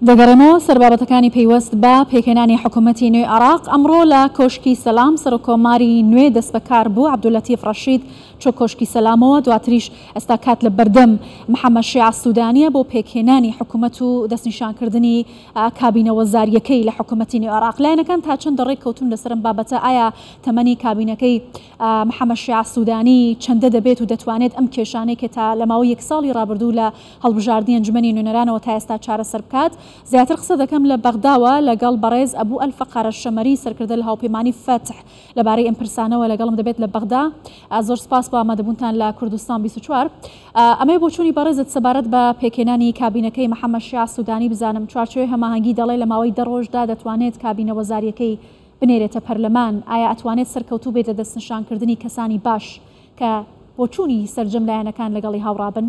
دەگەڕێمەوە سەربابەتەکانی پەیوەست بە پێکهێنانی حکوومەتی نوێی عێراق ئەمڕۆ لە کۆشکی سەلام سەرۆکۆماری نوێ دەست بەکار بوو عەبدولەتیف ڕەشید چۆ کۆشکی سەلامەوە دواتریش ئێستا کات لە بەردەم محەممەد شیع سوودانیە بۆ پێکهێنانی حکوومەت و دەستنیشانکردنی کابینە وەزاریەکەی لە حکوومەتی نوێی عێراق. لایەنەکان تا چەند ڕێک کەوتون لەسەرم بابەتە ئایا تەمەنی کابینەکەی محەممەد شیع سوودانی چەندە دەبێت و دەتوانێت ئەم کێشانەی کە تا لەماوەی یەک ساڵی ڕابردوو لە هەڵبژاردننی ئەنجومەنی نوێنەرانەوە تا ئێستا چارەسەر بکات. زیاتر قسە دەکەم لە بەغداوە لەگەڵ بەڕێز ئەبوو ئەلفەقەرە شەمەری سەرکردە لە هاوپەیمانی فتح لەبارەی ئەم پرسانەوە لەگەڵم دەبێت لە بەغدا. زۆر سپاس بۆ ئامادەبوونتان لە کوردستان 24. ئەمەی بۆ چوونی بەڕێزت سەبارەت بە پێکهێنانی کابینەکەی محەممەد شیع سوودانی بزانم چوارچێوەی هەماهەنگی دەڵێ لە ماوەی 10 ڕۆژدا دەتوانێت کابینە وەزاریەکەی بنێرێتە پەرلەمان. ئایا ئەتوانێت سەرکەوتوو بێتە دەستنیشانکردنی کەسانی باش کە بۆ چوونی سەرجەم لایەنەکان لەگەڵی هاوڕابن؟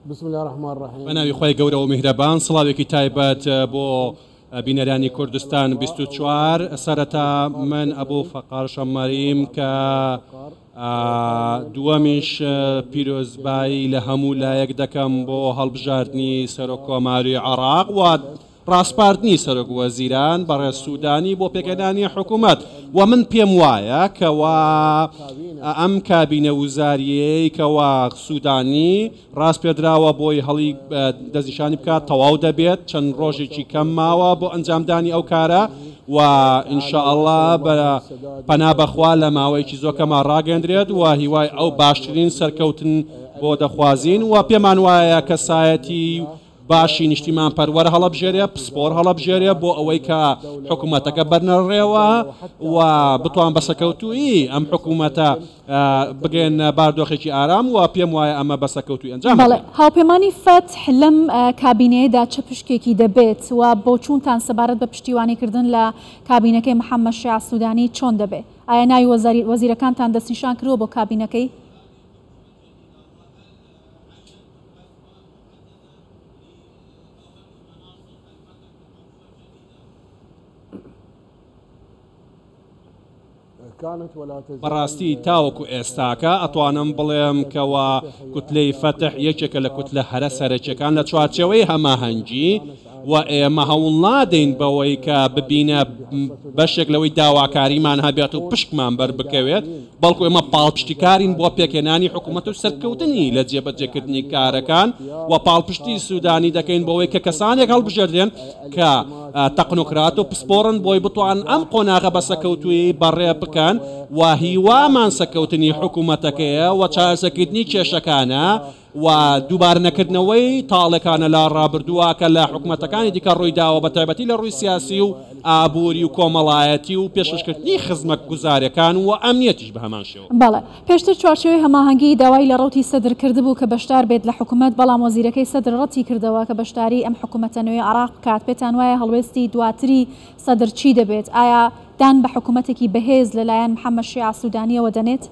بسم الله الرحمن الرحيم. بەناوی خۆی گەورە و میهرەبان سڵاوێکی تایبەت بۆ بینەرانی کوردستان 24. سەرەتا من ئەبوو فەقار شەمەریم کە دووەمیش پیرۆزبایی لە هەموو لایەک دەکەم بۆ هەڵبژاردننی سەرۆکۆماری عێراق و ڕاستپاردنی سەرۆک وەزیران بەڕێز سوودانی بۆ پێکهێنانی حکوومەت. و من پێم وایە کەوا ئەم کابینە وزاریەی کەوا سوودانی ڕاست پێدراوە بۆی هەڵی دەستنیشانی بکات تەواو دەبێت. چەند ڕۆژێکی کەم ماوە بۆ ئەنجامدانی ئەو کارە و ئینشاءالله بە پەنا بەخوا لە ماوەیەکی زۆر کەمە ڕاگەندرێت و هیوای ئەو باشترین سەرکەوتن بۆ دەخوازین و پێمان وایە کەسایەتی باشی نیشتیمان پەروەر هەڵەبژێرێ پسپۆر هەڵەبژێرێ بۆ ئەوەی کە حکوومەتەکە بەرنەڕێوە و بتوان بەسەکەوتویی ئەم حکوومەتە بگەن باردۆخێکی ئارام و پێم وایە ئەمە بەسەکەوتوی ئەنجام. هاوپەیمانی فتح لەم کابینەیەدا چه پشکێکی دەبێت و بۆ چوونتان سەبارەت بە پشتیوانیکردن لە کابینەکەی محەممەد شیع سوودانی چۆن دەبێت؟ ئایا ناوی وەزیرەکانتان دەستنیشان کردووە بۆ کابینەکەی؟ بەڕاستی تاوەکو ئێستاکە ئەتوانم بڵێم کەوا کوتلەی فتح یەکێکە لە کوتلە هەرە سەرەکیەکان لە چوارچێوەی هەماهەنگی و ئێمە هەوڵ نادەین بەوەی کە ببینە بەشێک لەوەی داواکاریمان هەبێت و پشکمان بەربکەوێت، بەڵکو ئێمە پاڵپشتیکارین بۆ پێکهێنانی حکوومەت و سەرکەوتنی لە جێبەجێکردنی کارەکان و پاڵپشتی سوودانی دەکەین بەوەی کە کەسانێک هەڵبژێردرێن کە تەقنۆکرات و پسپۆڕن بۆی بتوان ئەم قۆناغە بەسەکەوتوی بەڕێ بکەن و هیوامان سەکەوتنی حکوومەتەکەیە و چارەسەرکردنی کێشەکانە و دووبارە نەکردنەوەی تاڵەکانە لا ڕابردووە کە لە حکوومەتەکانی دیکە ڕووی داوە بە تایبەتی لە ڕووی سیاسی و ئابووری و کۆمەڵایەتی و پێشکردنی خزمەت گوزارەکان و ئەمنیەتیش بە هەمان شێوە. بەڵێ پێشتر چوارچێوەی هەماهەنگی داوای لە ڕوتی سەدر کردبوو کە بەشدار بێت لە حکوومەت، بەڵام وەزیرەکەی سەدر ڕەتی کردەوە کە بەشداری ئەم حکوومەتە نوێی عێراق بکات. پێتان وایە هەڵوێستی دواتری سەدر چی دەبێت؟ ئایا دان بە حکوومەتێکی بەهێز لەلایەن محەممەد شیع سوودانیەوە دەنێت؟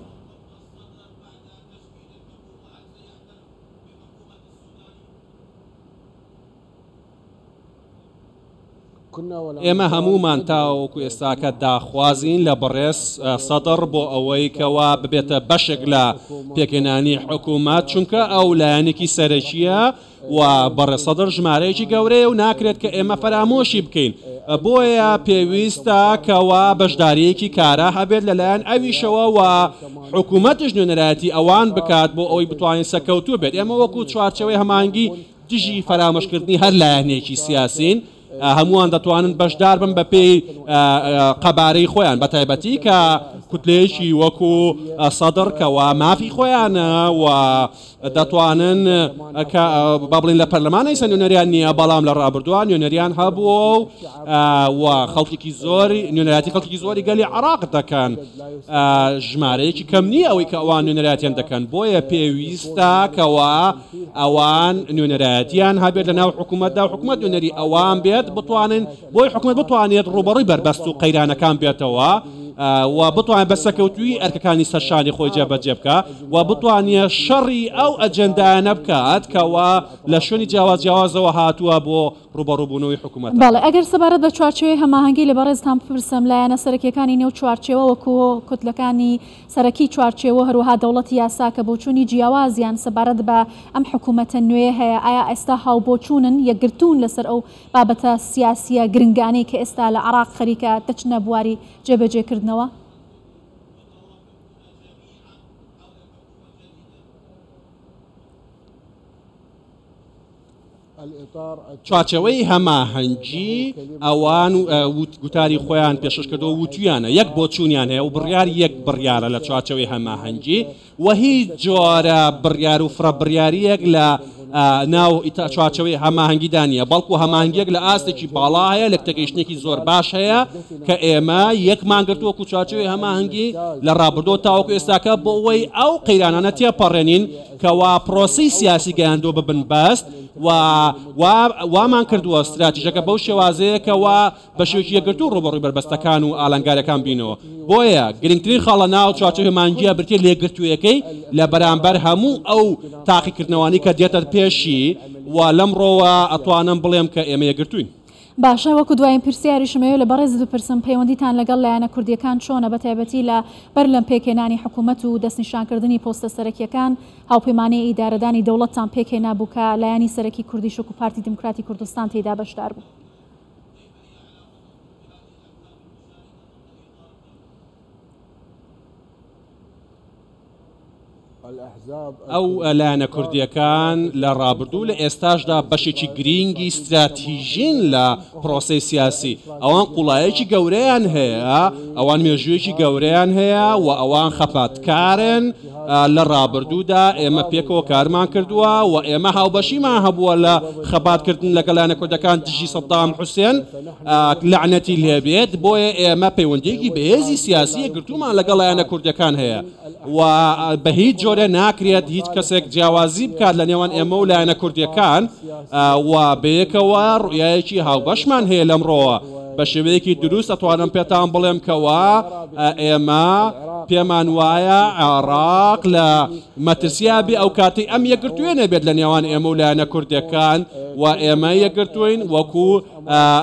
ئێمە هەمومان تاوەکو ئێستاکە داخوازین لە بەڕێز سەدر بۆ ئەوەی کەوا ببێتە بەشێک لە پێکهێنانی حکوومەت، چونکە ئەو لایەنێکی سەرەکیە و بەڕێز سەدر ژمارەیەکی گەورەیە و ناکرێت کە ئێمە فەرامۆشی بکەین. بۆیە پێویستە کەوا بەشداریەکی کارە هەبێت لەلایەن ئەویشەوە و حکوومەتش نوێنەرایەتی ئەوان بکات بۆ ئەوەی بتوانین سەرکەوتوو بێت. ئێمە وەکو چوارچێوەی هەماهەنگی دژی فەرامۆشکردنی هەر لایەنێکی سیاسین هەمووان دەتوانن بەشدار بن بە پێی قەبارەی خۆیان، بە تایبەتی کە کوتلەیەکی وەکو سەدر کەوا مافی خۆیانە و دەتوانن با بڵین لە پەرلەمانە ئێستا نوێنەریان نییە، بەڵام لە ڕابردووە نوێنەریان هەبووە و خەڵکێکی زۆری نوێنەراتی خەڵکی زۆری گەلی عێراق دەکەن. ژمارەیەکی کەم نییە ئەوەی کە ئەوان نوێنەراتیان دەکەن، بۆیە پێویستە کەوا ئەوان نوێنەرایەتیان هەبێت لە ناو حکوومەتدا و حکوومەت نوێنەری ئەوان بێت بتوانن بۆی حکوومەت بتوانێت ڕوبەڕووی بەربەست و قەیرانەکان بێتەوە و بتوان بەسەکەوتوی ئەرکەکانی سەرشانی خۆی جێبەجێ بکە و بتوانێ شەڕی ئەو ئەجەندایانە بکات کەوا لە شوێنی جیاوازەوە هاتووە بۆ ڕوبەڕووبوونەوەی حکوومەت. بەڵێ ئەگەر سەبارەت بە چوارچێوەی هەماهەنگی لە بەڕێزتان بپرسم لایەنە سەرەکیەکانی نێو چوارچێوە وەکو کتلەکانی سەرەکی چوارچێوە هەروەها دەوڵەتی یاسا کە بۆچوونی جیاوازیان سەبارەت بە ئەم حکوومەتە نوێ هەیە ئایا ئێستا هاوبۆچوونن یەکگرتوون لەسەر ئەو بابەتە سیاسیە گرنگانەی کە ئێستا لە عێراق خەریکە دەچنە بواری جێبەجێکردنەوە؟ چوارچێوەی هەماهەنگی ئەوان گوتاری خۆیان پێشکردەوە وتویانە یەک بۆچوونیان هەیە و بڕیار یەک بڕیارە لە چوارچێوەی هەماهەنگی و هیچ جۆرە بڕیار و فرە بڕیاریەک لە ناو چوارچێوەی هەماهەنگیدانە بەڵکو هەماهەنگێک لە ئاستێکی باڵا هەیە لە تەگەیشتێکی زۆر باش هەیە کە ئێمە یەکمان گرتووەکو چوارچێوەی هەماهەنگی لە ڕابردۆ تاوەکو ئێستاکە بۆ ئەوەی ئەو قەیرانانە تێپەڕێنین کەوا پرۆسی سیاسی گەیاندۆ ببن بەست و وامان کردووە استراتیژەکە بەو شێوازەیەکەوە بە شێوەیەکی یەکگرتوو ڕوبەڕووی بربەستەکان و ئالانگارەکان بینەوە بۆیە گرنگترین خاڵە ناو چوارچێوەی هەماهەنگیە برتێ لێگرتوویەکەی لە بەرامبەر هەموو ئەو تاقیکردنەوەی کە دێتە پێشی و لەمڕۆوە ئەتوانم بڵێم کە ئێمە یەکگرتووین. باشە وەکو دوایین پرسیاریشمەوە لە بەڕێز بپرسم پەیوەندیتان لەگەڵ لایەنە کوردیەکان چۆنە بە تایبەتی لە بەر لەم پێکهێنانی حکوومەت و دەستنیشانکردنی پۆستە سەرەکیەکان هاوپەیمانەی ئیدارەدانی دەوڵەتتان پێکهێنا بوو کە لایەنی سەرەکی کوردیش وەکو پارتی دموکراتی کوردستان تێیدا بەشدار بوو؟ ئەو لایەنە کوردیەکان لە ڕابردوو لە ئێستاشدا بەشێکی گرینگی استراتیژین لە پرۆسی سیاسی ئەوان قوڵایەکی گەورەیان هەیە ئەوان مێژوویەکی گەورەیان هەیە و ئەوان خەپاتکارن لە ڕابردوودا ئێمە پێکەوە کارمان کردووە و ئێمە هاوبەشیمان هەبووە لە خەباتکردن لەگەڵ لایەنە کوردەکان دژی سەدام حوسێن لعنەتی لێبێت بۆیە ئێمە پەیوەندیەکی بەهێزی سیاسی گرتومان لەگەڵ لایەنە کوردەکان هەیە و بە هیچ جۆرە ناکرێت هیچ کەسێک جیاوازی بکات لە نێوان ئێمە و لایەنە کوردیەکان و بەیەکەوە ڕویایەکی هاوبەشمان هەیە لەمڕۆوە بە شێوەیەکی دروست ئەتوانم پێتان بڵێم کەوا ئێمە پێمان وایە عێراق لە مەترسیابی ئەو کاتی ئەم یەکگرتوویە نەبێت لە نێوان ئێمە و لایەنە کوردیەکان و ئێمە یەکگرتوین وەکو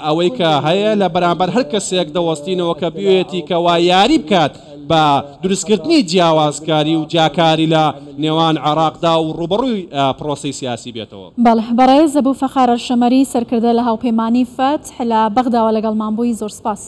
ئەوەی کە هەیە لە بەرامبەر هەر کەسێک دەوەستینەوە کە بوێتی کەوا یاری بکات بە دروستکردنی جیاوازکاری و جاکاری لە نێوان عێراقدا و ڕوبەڕووی پرۆسی سیاسی بێتەوە. بەڵێ بەڕێز ئەبوو فەخار ئەلشەمەری سەرکردە لە هاوپەیمانی فتح لە بەغداوە لەگەڵمان بووی زۆر سپاس.